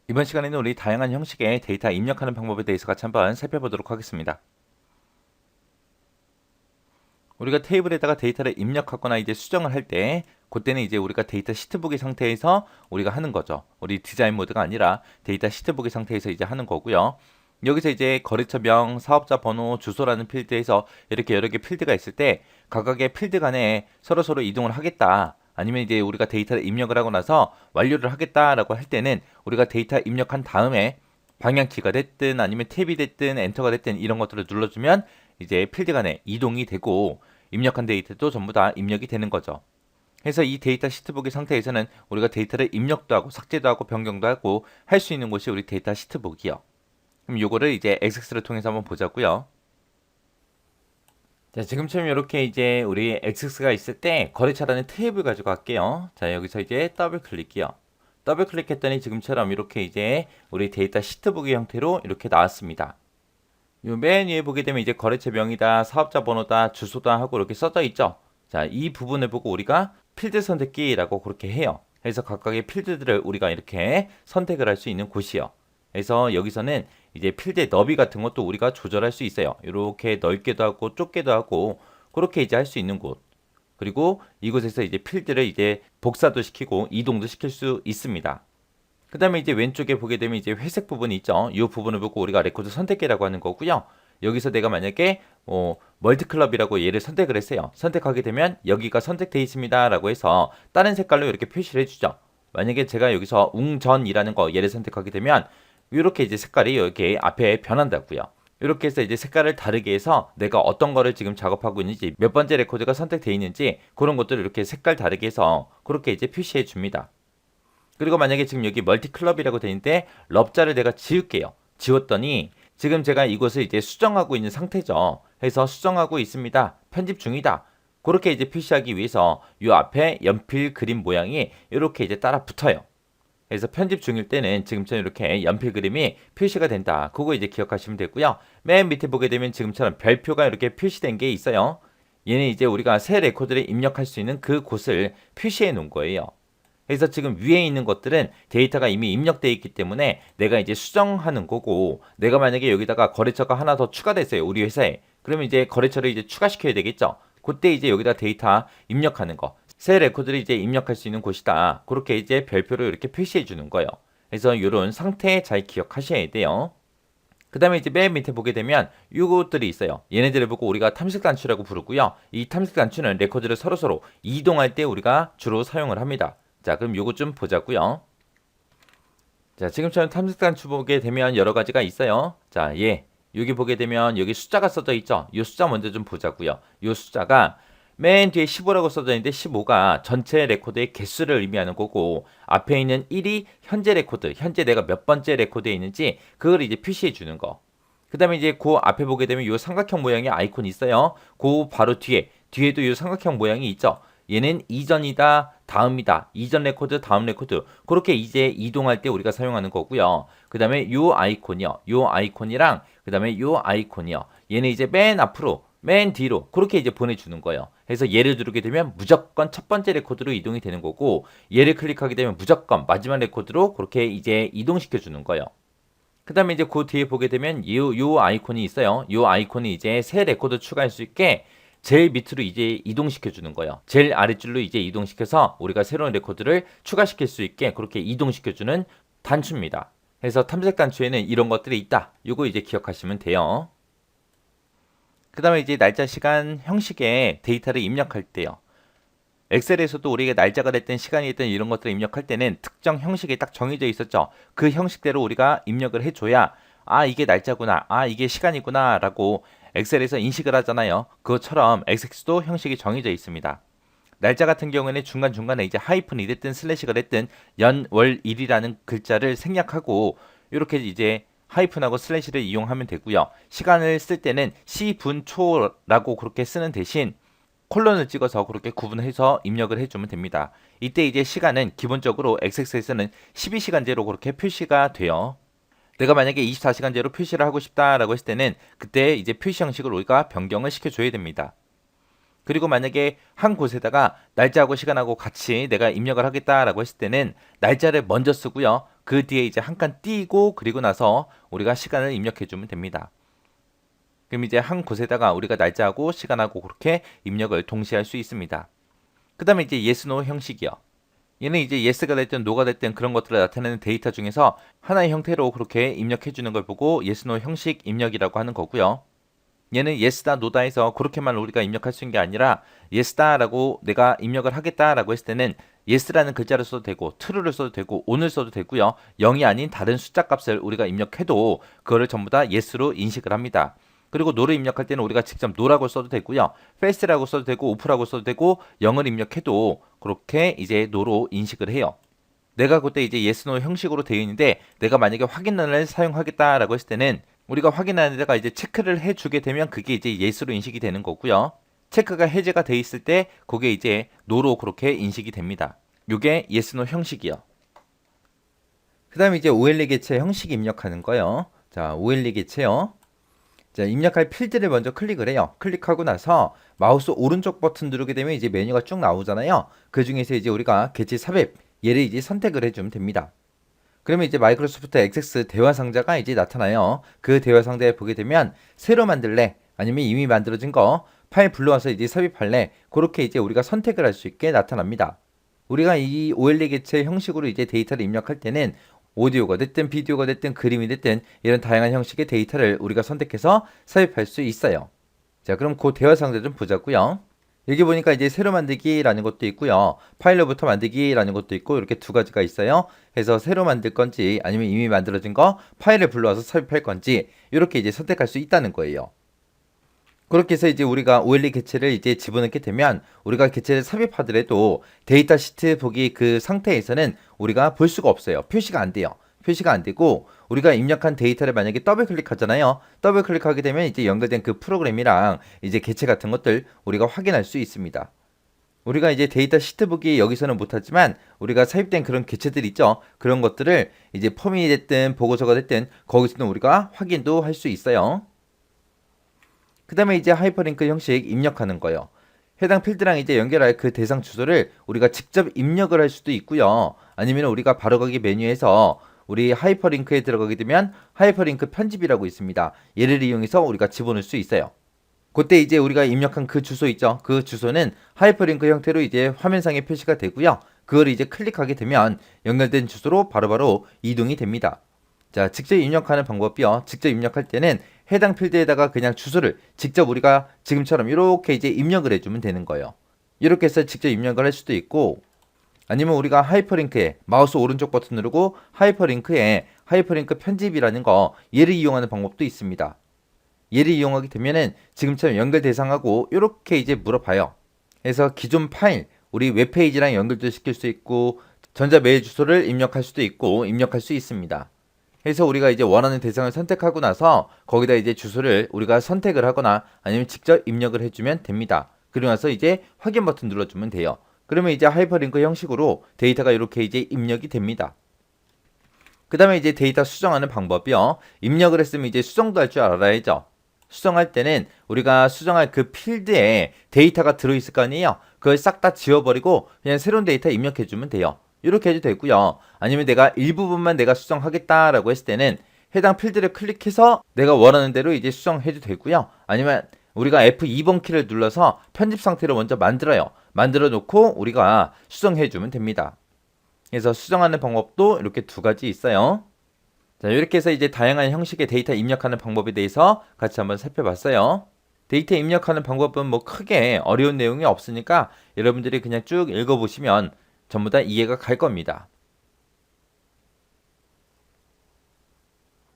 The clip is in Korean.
이번 시간에는 우리 다양한 형식의 데이터 입력하는 방법에 대해서 같이 한번 살펴보도록 하겠습니다. 우리가 테이블에다가 데이터를 입력하거나 이제 수정을 할 때, 그때는 이제 우리가 데이터 시트 보기 상태에서 우리가 하는 거죠. 우리 디자인 모드가 아니라 데이터 시트 보기 상태에서 이제 하는 거고요. 여기서 이제 거래처명, 사업자 번호, 주소라는 필드에서 이렇게 여러 개 필드가 있을 때 각각의 필드 간에 서로서로 이동을 하겠다. 아니면 이제 우리가 데이터를 입력을 하고 나서 완료를 하겠다라고 할 때는 우리가 데이터 입력한 다음에 방향키가 됐든 아니면 탭이 됐든 엔터가 됐든 이런 것들을 눌러주면 이제 필드 간에 이동이 되고 입력한 데이터도 전부 다 입력이 되는 거죠. 그래서 이 데이터 시트 보기 상태에서는 우리가 데이터를 입력도 하고 삭제도 하고 변경도 하고 할 수 있는 곳이 우리 데이터 시트 보기요. 그럼 요거를 이제 XS를 통해서 한번 보자고요. 자, 지금처럼 이렇게 이제 우리 XS가 있을 때 거래처라는 테이블 가지고 갈게요. 자, 여기서 이제 더블 클릭이요. 더블 클릭했더니 지금처럼 이렇게 이제 우리 데이터 시트 보기 형태로 이렇게 나왔습니다. 요 맨 위에 보게 되면 이제 거래처 명이다, 사업자 번호다, 주소다 하고 이렇게 써져 있죠. 자, 이 부분을 보고 우리가 필드 선택기라고 그렇게 해요. 그래서 각각의 필드들을 우리가 이렇게 선택을 할 수 있는 곳이요. 그래서 여기서는 이제 필드의 너비 같은 것도 우리가 조절할 수 있어요. 이렇게 넓게도 하고 좁게도 하고 그렇게 이제 할 수 있는 곳. 그리고 이곳에서 이제 필드를 이제 복사도 시키고 이동도 시킬 수 있습니다. 그 다음에 이제 왼쪽에 보게 되면 이제 회색 부분이 있죠. 이 부분을 보고 우리가 레코드 선택기라고 하는 거고요. 여기서 내가 만약에 멀티클럽이라고 얘를 선택을 했어요. 선택하게 되면 여기가 선택되어 있습니다 라고 해서 다른 색깔로 이렇게 표시를 해주죠. 만약에 제가 여기서 웅전이라는 거 얘를 선택하게 되면 이렇게 이제 색깔이 여기 앞에 변한다고요. 이렇게 해서 이제 색깔을 다르게 해서 내가 어떤 거를 지금 작업하고 있는지 몇 번째 레코드가 선택되어 있는지 그런 것들을 이렇게 색깔 다르게 해서 그렇게 이제 표시해 줍니다. 그리고 만약에 지금 여기 멀티클럽이라고 되어 있는데 럽자를 내가 지울게요. 지웠더니 지금 제가 이곳을 이제 수정하고 있는 상태죠. 해서 수정하고 있습니다. 편집 중이다. 그렇게 이제 표시하기 위해서 이 앞에 연필 그림 모양이 이렇게 이제 따라 붙어요. 그래서 편집 중일 때는 지금처럼 이렇게 연필 그림이 표시가 된다. 그거 이제 기억하시면 되고요. 맨 밑에 보게 되면 지금처럼 별표가 이렇게 표시된 게 있어요. 얘는 이제 우리가 새 레코드를 입력할 수 있는 그 곳을 표시해 놓은 거예요. 그래서 지금 위에 있는 것들은 데이터가 이미 입력되어 있기 때문에 내가 이제 수정하는 거고, 내가 만약에 여기다가 거래처가 하나 더 추가됐어요. 우리 회사에. 그러면 이제 거래처를 이제 추가시켜야 되겠죠. 그때 이제 여기다 데이터 입력하는 거. 새 레코드를 이제 입력할 수 있는 곳이다. 그렇게 이제 별표로 이렇게 표시해 주는 거예요. 그래서 이런 상태 잘 기억하셔야 돼요. 그 다음에 이제 맨 밑에 보게 되면 이것들이 있어요. 얘네들을 보고 우리가 탐색 단추라고 부르고요. 이 탐색 단추는 레코드를 서로서로 이동할 때 우리가 주로 사용을 합니다. 자, 그럼 요거 좀 보자고요. 자, 지금처럼 탐색 단추 보게 되면 여러 가지가 있어요. 자, 여기 보게 되면 여기 숫자가 써져 있죠. 이 숫자 먼저 좀 보자고요. 이 숫자가 맨 뒤에 15라고 써져 있는데 15가 전체 레코드의 개수를 의미하는 거고 앞에 있는 1이 현재 레코드, 현재 내가 몇 번째 레코드에 있는지 그걸 이제 표시해 주는 거. 그 다음에 이제 그 앞에 보게 되면 이 삼각형 모양의 아이콘이 있어요. 그 바로 뒤에도 이 삼각형 모양이 있죠. 얘는 이전이다, 다음이다. 이전 레코드, 다음 레코드. 그렇게 이제 이동할 때 우리가 사용하는 거고요. 그 다음에 요 아이콘이요. 요 아이콘이랑 그 다음에 요 아이콘이요. 얘는 이제 맨 앞으로, 맨 뒤로 그렇게 이제 보내주는 거예요. 그래서 얘를 누르게 되면 무조건 첫 번째 레코드로 이동이 되는 거고 얘를 클릭하게 되면 무조건 마지막 레코드로 그렇게 이제 이동시켜 주는 거예요. 그 다음에 이제 그 뒤에 보게 되면 요 아이콘이 있어요. 요 아이콘이 이제 새 레코드 추가할 수 있게 제일 밑으로 이제 이동시켜 주는 거예요. 제일 아래줄로 이제 이동시켜서 우리가 새로운 레코드를 추가시킬 수 있게 그렇게 이동시켜 주는 단추입니다. 그래서 탐색 단추에는 이런 것들이 있다. 요거 이제 기억하시면 돼요. 그 다음에 이제 날짜, 시간, 형식의 데이터를 입력할 때요. 엑셀에서도 우리가 날짜가 됐든 시간이 됐든 이런 것들을 입력할 때는 특정 형식이 딱 정해져 있었죠. 그 형식대로 우리가 입력을 해줘야 아 이게 날짜구나, 아 이게 시간이구나 라고 엑셀에서 인식을 하잖아요. 그것처럼 엑셀도 형식이 정해져 있습니다. 날짜 같은 경우에는 중간중간에 이제 하이픈이 됐든 슬래시가 됐든 연, 월, 일이라는 글자를 생략하고 이렇게 이제 하이픈하고 슬래시를 이용하면 되고요. 시간을 쓸 때는 시, 분, 초라고 그렇게 쓰는 대신 콜론을 찍어서 그렇게 구분해서 입력을 해주면 됩니다. 이때 이제 시간은 기본적으로 XX에서는 12시간제로 그렇게 표시가 돼요. 내가 만약에 24시간제로 표시를 하고 싶다라고 했을 때는 그때 이제 표시 형식을 우리가 변경을 시켜줘야 됩니다. 그리고 만약에 한 곳에다가 날짜하고 시간하고 같이 내가 입력을 하겠다라고 했을 때는 날짜를 먼저 쓰고요. 그 뒤에 이제 한 칸 띄고 그리고 나서 우리가 시간을 입력해 주면 됩니다. 그럼 이제 한 곳에다가 우리가 날짜하고 시간하고 그렇게 입력을 동시에 할 수 있습니다. 그 다음에 이제 yes, no 형식이요. 얘는 이제 yes가 됐든 no가 됐든 그런 것들을 나타내는 데이터 중에서 하나의 형태로 그렇게 입력해 주는 걸 보고 yes, no 형식 입력이라고 하는 거고요. 얘는 yes다, no다 해서 그렇게만 우리가 입력할 수 있는 게 아니라 yes다라고 내가 입력을 하겠다라고 했을 때는 yes라는 글자를 써도 되고 true를 써도 되고 on을 써도 되고요. 0이 아닌 다른 숫자 값을 우리가 입력해도 그거를 전부 다 yes로 인식을 합니다. 그리고 no를 입력할 때는 우리가 직접 no라고 써도 되고요. false라고 써도 되고 off라고 써도 되고 0을 입력해도 그렇게 이제 no로 인식을 해요. 내가 그때 이제 yes, no 형식으로 되어 있는데 내가 만약에 확인란을 사용하겠다라고 했을 때는 우리가 확인하는 데가 이제 체크를 해주게 되면 그게 이제 yes로 인식이 되는 거고요. 체크가 해제가 돼 있을 때 그게 이제 no로 그렇게 인식이 됩니다. 요게 yes, no 형식이요. 그 다음에 이제 OLE 개체 형식 입력하는 거요. 자, OLE 개체요. 자, 입력할 필드를 먼저 클릭을 해요. 클릭하고 나서 마우스 오른쪽 버튼 누르게 되면 이제 메뉴가 쭉 나오잖아요. 그 중에서 이제 우리가 개체 삽입, 얘를 이제 선택을 해주면 됩니다. 그러면 이제 마이크로소프트 액세스 대화 상자가 이제 나타나요. 그 대화 상자에 보게 되면 새로 만들래? 아니면 이미 만들어진 거 파일 불러와서 이제 삽입할래? 그렇게 이제 우리가 선택을 할 수 있게 나타납니다. 우리가 이 OLE 개체 형식으로 이제 데이터를 입력할 때는 오디오가 됐든 비디오가 됐든 그림이 됐든 이런 다양한 형식의 데이터를 우리가 선택해서 삽입할 수 있어요. 자, 그럼 그 대화 상자 좀 보자고요. 여기 보니까 이제 새로 만들기라는 것도 있고요. 파일로부터 만들기라는 것도 있고 이렇게 두 가지가 있어요. 그래서 새로 만들 건지 아니면 이미 만들어진 거 파일을 불러와서 삽입할 건지 이렇게 이제 선택할 수 있다는 거예요. 그렇게 해서 이제 우리가 OLE 개체를 이제 집어넣게 되면 우리가 개체를 삽입하더라도 데이터 시트 보기 그 상태에서는 우리가 볼 수가 없어요. 표시가 안 돼요. 표시가 안 되고 우리가 입력한 데이터를 만약에 더블 클릭하잖아요. 더블 클릭하게 되면 이제 연결된 그 프로그램이랑 이제 개체 같은 것들 우리가 확인할 수 있습니다. 우리가 이제 데이터 시트 보기 여기서는 못하지만 우리가 삽입된 그런 개체들 있죠. 그런 것들을 이제 폼이 됐든 보고서가 됐든 거기서는 우리가 확인도 할 수 있어요. 그 다음에 이제 하이퍼링크 형식 입력하는 거예요. 해당 필드랑 이제 연결할 그 대상 주소를 우리가 직접 입력을 할 수도 있고요. 아니면 우리가 바로가기 메뉴에서 우리 하이퍼링크에 들어가게 되면 하이퍼링크 편집이라고 있습니다. 얘를 이용해서 우리가 집어넣을 수 있어요. 그때 이제 우리가 입력한 그 주소 있죠. 그 주소는 하이퍼링크 형태로 이제 화면상에 표시가 되고요. 그걸 이제 클릭하게 되면 연결된 주소로 바로바로 이동이 됩니다. 자, 직접 입력하는 방법이요. 직접 입력할 때는 해당 필드에다가 그냥 주소를 직접 우리가 지금처럼 이렇게 이제 입력을 해주면 되는 거예요. 이렇게 해서 직접 입력을 할 수도 있고 아니면 우리가 하이퍼링크에 마우스 오른쪽 버튼 누르고 하이퍼링크에 하이퍼링크 편집이라는 거 얘를 이용하는 방법도 있습니다. 얘를 이용하게 되면은 지금처럼 연결 대상하고 이렇게 이제 물어봐요. 그래서 기존 파일 우리 웹페이지랑 연결도 시킬 수 있고 전자메일 주소를 입력할 수도 있고 입력할 수 있습니다. 그래서 우리가 이제 원하는 대상을 선택하고 나서 거기다 이제 주소를 우리가 선택을 하거나 아니면 직접 입력을 해주면 됩니다. 그리고 나서 이제 확인 버튼 눌러주면 돼요. 그러면 이제 하이퍼링크 형식으로 데이터가 이렇게 이제 입력이 됩니다. 그 다음에 이제 데이터 수정하는 방법이요. 입력을 했으면 이제 수정도 할 줄 알아야죠. 수정할 때는 우리가 수정할 그 필드에 데이터가 들어있을 거 아니에요. 그걸 싹 다 지워버리고 그냥 새로운 데이터 입력해주면 돼요. 이렇게 해도 되고요. 아니면 내가 일부분만 내가 수정하겠다라고 했을 때는 해당 필드를 클릭해서 내가 원하는 대로 이제 수정해도 되고요. 아니면 우리가 F2번 키를 눌러서 편집 상태로 먼저 만들어요. 만들어 놓고 우리가 수정해주면 됩니다. 그래서 수정하는 방법도 이렇게 두 가지 있어요. 자, 이렇게 해서 이제 다양한 형식의 데이터 입력하는 방법에 대해서 같이 한번 살펴봤어요. 데이터 입력하는 방법은 뭐 크게 어려운 내용이 없으니까 여러분들이 그냥 쭉 읽어보시면 전부 다 이해가 갈 겁니다.